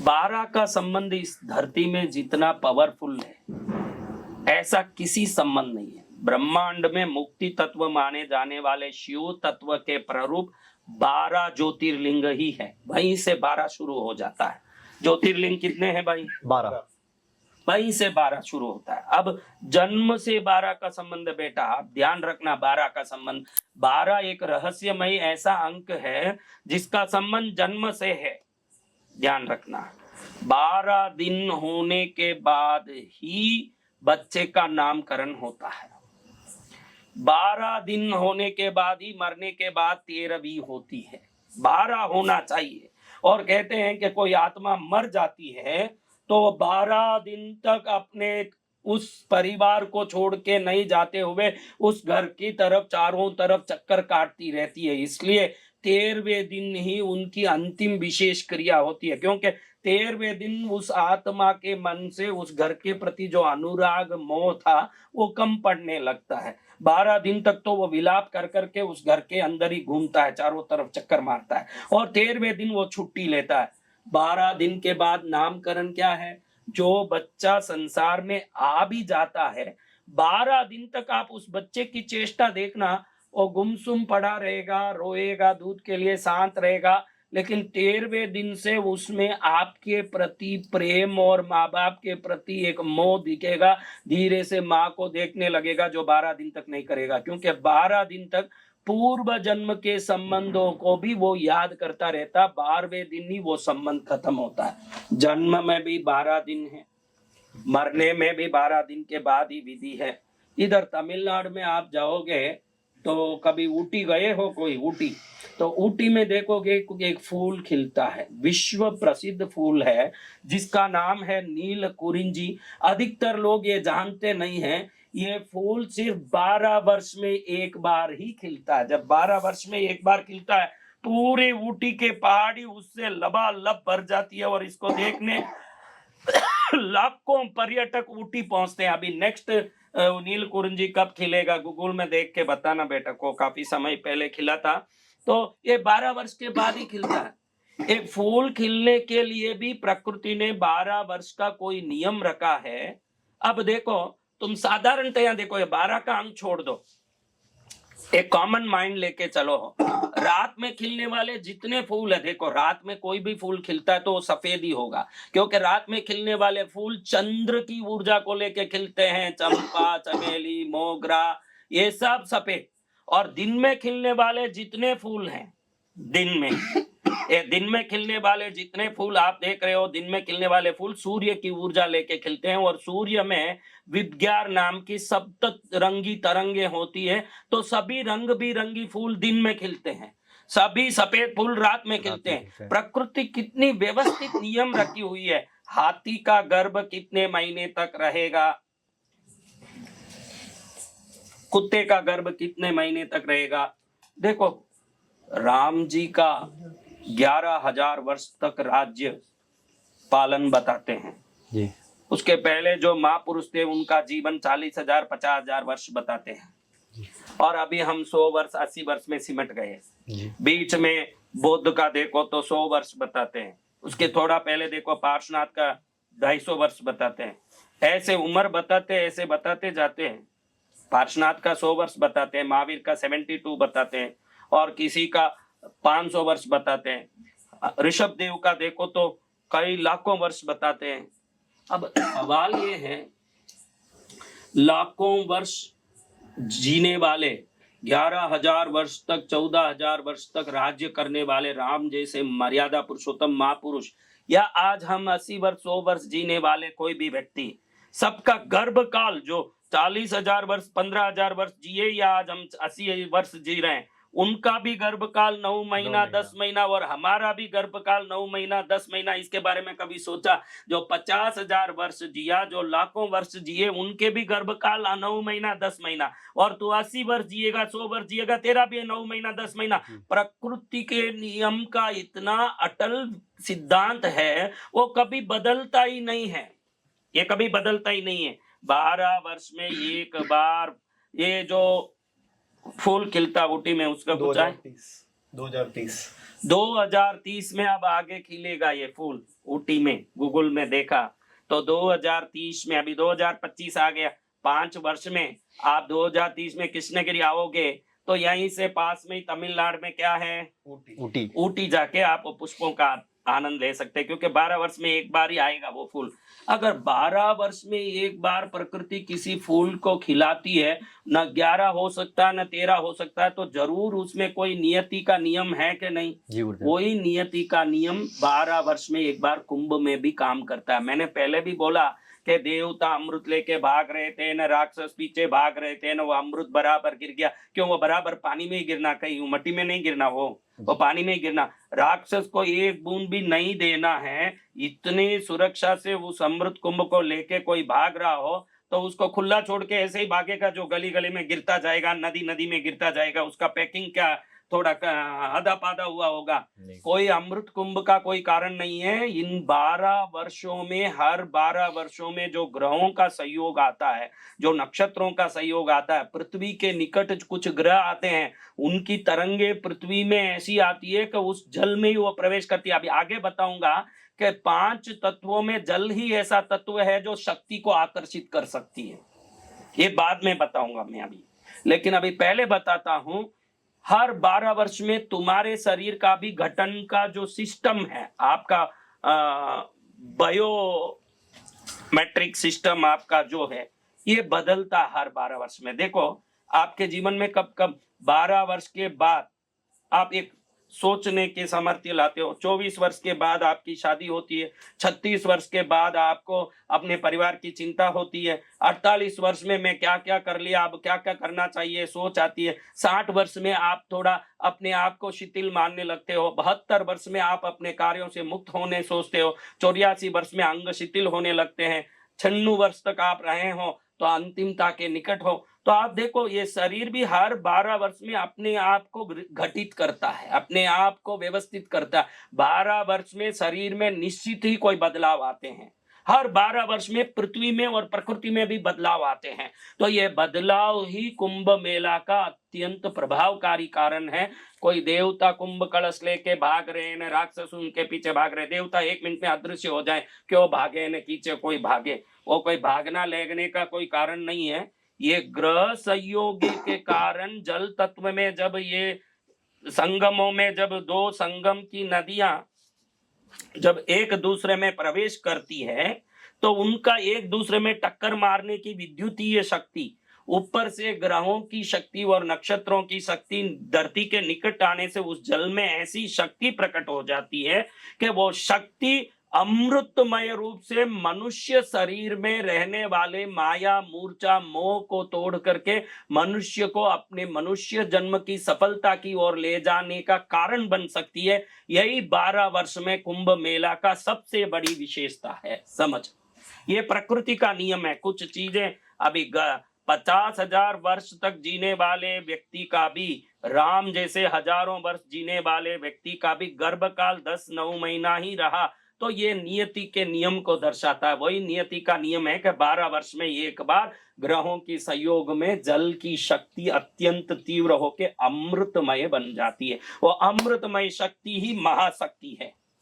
12 का संबंध इस धरती में जितना पावरफुल है ऐसा किसी संबंध नहीं है। ब्रह्मांड में मुक्ति तत्व माने जाने वाले शिव तत्व के प्ररूप 12 ज्योतिर्लिंग ही है, वहीं से 12 शुरू हो जाता है। ज्योतिर्लिंग कितने हैं भाई? 12। वहीं से 12 शुरू होता है। अब जन्म से 12 का संबंध बेटा आप ध्यान रखना, 12 का संबंध, 12 एक रहस्यमय ऐसा अंक है जिसका संबंध जन्म से है। ध्यान रखना, 12 दिन होने के बाद ही बच्चे का नामकरण होता है। 12 दिन होने के बाद ही मरने के बाद 13वीं होती है। 12 होना चाहिए। और कहते हैं कि कोई आत्मा मर जाती है तो 12 दिन तक अपने उस परिवार को छोड़ के नहीं जाते हुए उस घर की तरफ चारों तरफ चक्कर काटती रहती है। इसलिए 13वें दिन ही उनकी अंतिम विशेष क्रिया होती है, क्योंकि 13वें दिन उस आत्मा के मन से उस घर के प्रति जो अनुराग मोह था वो कम पड़ने लगता है। 12 दिन तक तो वो विलाप कर करके उस घर के अंदर ही घूमता है, चारों तरफ चक्कर मारता है, और 13वें दिन वो छुट्टी लेता है। 12 दिन के बाद नामकरण क्या है? जो बच्चा संसार में आ भी जाता है, 12 दिन तक आप उस बच्चे की चेष्टा देखना, वो गुमसुम पड़ा रहेगा, रोएगा, दूध के लिए शांत रहेगा, लेकिन 13वें दिन से उसमें आपके प्रति प्रेम और माँ बाप के प्रति एक मोह दिखेगा। धीरे से माँ को देखने लगेगा, जो 12 दिन तक नहीं करेगा, क्योंकि 12 दिन तक पूर्व जन्म के संबंधों को भी वो याद करता रहता। 12वें दिन ही वो संबंध खत्म होता है। जन्म में भी 12 दिन है, मरने में भी 12 दिन के बाद ही विधि है। इधर तमिलनाडु में आप जाओगे तो कभी ऊटी गए हो कोई? ऊटी, तो ऊटी में देखोगे एक फूल खिलता है, विश्व प्रसिद्ध फूल है जिसका नाम है नील कुरिंजी। अधिकतर लोग ये जानते नहीं हैं, ये फूल सिर्फ 12 वर्ष में एक बार ही खिलता है। जब 12 वर्ष में एक बार खिलता है, पूरे ऊटी के पहाड़ी उससे लबालब भर जाती है, और इसको देखने लाखों पर्यटक ऊटी पहुंचते हैं। अभी नेक्स्ट नील कुरिंजी कब खिलेगा गूगल में देख के बताना बेटा को, काफी समय पहले खिला था। तो ये 12 वर्ष के बाद ही खिलता है। एक फूल खिलने के लिए भी प्रकृति ने 12 वर्ष का कोई नियम रखा है। अब देखो, तुम साधारणतया देखो, ये 12 का अंक छोड़ दो, एक कॉमन माइंड लेके चलो। रात में खिलने वाले जितने फूल है, देखो रात में कोई भी फूल खिलता है तो वो सफेद ही होगा, क्योंकि रात में खिलने वाले फूल चंद्र की ऊर्जा को लेके खिलते हैं। चंपा, चमेली, मोगरा, ये सब सफेद। और दिन में खिलने वाले जितने फूल हैं, दिन में खिलने वाले जितने फूल आप देख रहे हो, दिन में खिलने वाले फूल सूर्य की ऊर्जा लेके खिलते हैं, और सूर्य में विद्यार नाम की सप्त रंगी तरंगे होती है, तो सभी रंग बिरंगी फूल दिन में खिलते हैं, सभी सफेद फूल रात में खिलते हैं। प्रकृति कितनी व्यवस्थित नियम रखी हुई है। हाथी का गर्भ कितने महीने तक रहेगा, कुत्ते का गर्भ कितने महीने तक रहेगा। देखो, राम जी का 11,000 वर्ष तक राज्य पालन बताते हैं जी। उसके पहले जो महापुरुष थे उनका जीवन 40,000 50,000 वर्ष बताते हैं, और अभी हम 100 वर्ष 80 वर्ष में सिमट गए। बीच में बौद्ध का देखो तो 100 वर्ष बताते हैं, उसके थोड़ा पहले देखो पार्श्वनाथ का 250 वर्ष बताते हैं। ऐसे उम्र बताते, ऐसे बताते जाते हैं। पार्श्वनाथ का 100 वर्ष बताते हैं, महावीर का 72 बताते हैं, और किसी का 500 वर्ष बताते हैं। ऋषभ देव का देखो तो कई लाखों वर्ष बताते हैं। अब सवाल ये है, लाखों वर्ष जीने वाले, 11,000 वर्ष तक 14,000 वर्ष तक राज्य करने वाले राम जैसे मर्यादा पुरुषोत्तम महापुरुष, या आज हम 80 वर्ष 100 वर्ष जीने वाले कोई भी व्यक्ति, सबका गर्भकाल जो 40,000 वर्ष 15,000 वर्ष जिए, या आज हम 80 वर्ष जी रहे हैं, उनका भी गर्भकाल 9 महीना 10 महीना, और हमारा भी गर्भकाल 9 महीना 10 महीना। इसके बारे में कभी सोचा? जो 50,000 वर्ष जिया, जो लाखों वर्ष जिए, उनके भी गर्भकाल 9 महीना 10 महीना, और तू 80 वर्ष जिएगा 100 वर्ष जिएगा, तेरा भी 9 महीना 10 महीना। प्रकृति के नियम का इतना अटल सिद्धांत है, वो कभी बदलता ही नहीं है, ये कभी बदलता ही नहीं है। 12 वर्ष में एक बार ये जो फूल खिलता ऊटी में, उसका कुछ है 2030। 2030 में अब आगे खिलेगा ये फूल। ऊटी में गूगल में देखा तो 2030 में, अभी 2025 आ गया, 5 वर्ष में आप 2030 में कृष्णगिरी आओगे तो यहीं से पास में ही तमिलनाडु में क्या है, ऊटी। ऊटी जाके आप वो पुष्पों का आनंद ले सकते हैं, क्योंकि 12 वर्ष में एक बार ही आएगा वो फूल। अगर 12 वर्ष में एक बार प्रकृति किसी फूल को खिलाती है, न 11 हो सकता है न 13 हो सकता है, तो जरूर उसमें कोई नियति का नियम है कि नहीं। जी गुरुदेव। वही नियति का नियम 12 वर्ष में एक बार कुंभ में भी काम करता है। मैंने पहले भी बोला कि देवता अमृत लेके भाग रहे थे, न राक्षस पीछे भाग रहे थे, न वो अमृत बराबर गिर गया। क्यों? वो बराबर पानी में ही गिरना, कहीं मट्टी में नहीं गिरना, वो पानी में ही गिरना। राक्षस को एक बूंद भी नहीं देना है। इतनी सुरक्षा से उस अमृत कुंभ को लेके कोई भाग रहा हो तो उसको खुला छोड़ के ऐसे ही भागेगा जो गली गली में गिरता जाएगा, नदी नदी में गिरता जाएगा। उसका पैकिंग क्या थोड़ा आधा पादा हुआ होगा। कोई अमृत कुंभ का कोई कारण नहीं है। इन 12 वर्षों में, हर 12 वर्षों में जो ग्रहों का सहयोग आता है, जो नक्षत्रों का सहयोग आता है, पृथ्वी के निकट कुछ ग्रह आते हैं, उनकी तरंगे पृथ्वी में ऐसी आती है कि उस जल में ही वो प्रवेश करती है। अभी आगे बताऊंगा कि 5 तत्वों में जल ही ऐसा तत्व है जो शक्ति को आकर्षित कर सकती है। ये बाद में बताऊंगा मैं अभी, लेकिन अभी पहले बताता हूं। हर 12 वर्ष में तुम्हारे शरीर का भी गठन का जो सिस्टम है, आपका बायो मैट्रिक सिस्टम आपका जो है, ये बदलता है हर 12 वर्ष में। देखो आपके जीवन में कब कब 12 वर्ष के बाद आप एक सोचने के सामर्थ्य लाते हो। 24 वर्ष के बाद आपकी शादी होती है। 36 वर्ष के बाद आपको अपने परिवार की चिंता होती है। 48 वर्ष में मैं क्या क्या कर लिया, अब क्या क्या करना चाहिए, सोच आती है। 60 वर्ष में आप थोड़ा अपने आप को शिथिल मानने लगते हो। 72 वर्ष में आप अपने कार्यों से मुक्त होने सोचते हो। 84 वर्ष में अंग शिथिल होने लगते हैं। 96 वर्ष तक आप रहे हो तो अंतिमता के निकट हो। तो आप देखो ये शरीर भी हर 12 वर्ष में अपने आप को घटित करता है, अपने आप को व्यवस्थित करता है। 12 वर्ष में शरीर में निश्चित ही कोई बदलाव आते हैं। हर 12 वर्ष में पृथ्वी में और प्रकृति में भी बदलाव आते हैं। तो ये बदलाव ही कुंभ मेला का अत्यंत प्रभावकारी कारण है। कोई देवता कुंभ कलश लेके भाग रहे हैं, राक्षस उनके पीछे भाग रहे। देवता 1 मिनट में अदृश्य हो जाए, क्यों भागे न पीछे कोई भागे। वो कोई भागना लेगने का कोई कारण नहीं है। ये ग्रह संयोग के कारण जल तत्व में जब ये संगमों में, जब 2 संगम की नदियां जब एक दूसरे में प्रवेश करती है तो उनका एक दूसरे में टक्कर मारने की विद्युतीय शक्ति, ऊपर से ग्रहों की शक्ति और नक्षत्रों की शक्ति धरती के निकट आने से उस जल में ऐसी शक्ति प्रकट हो जाती है कि वो शक्ति अमृतमय रूप से मनुष्य शरीर में रहने वाले माया मूर्छा मोह को तोड़ करके मनुष्य को अपने मनुष्य जन्म की सफलता की ओर ले जाने का कारण बन सकती है। यही 12 वर्ष में कुंभ मेला का सबसे बड़ी विशेषता है। समझ, ये प्रकृति का नियम है। कुछ चीजें अभी 50,000 वर्ष तक जीने वाले व्यक्ति का भी, राम जैसे हजारों वर्ष जीने वाले व्यक्ति का भी गर्भकाल 10-9 महीना ही रहा। तो ये नियति के नियम को दर्शाता है। वही नियति का नियम है कि 12 वर्ष में एक बार ग्रहों की संयोग में जल की शक्ति अत्यंत तीव्र होकर अमृतमय बन जाती है। वो अमृतमय शक्ति ही महाशक्ति है।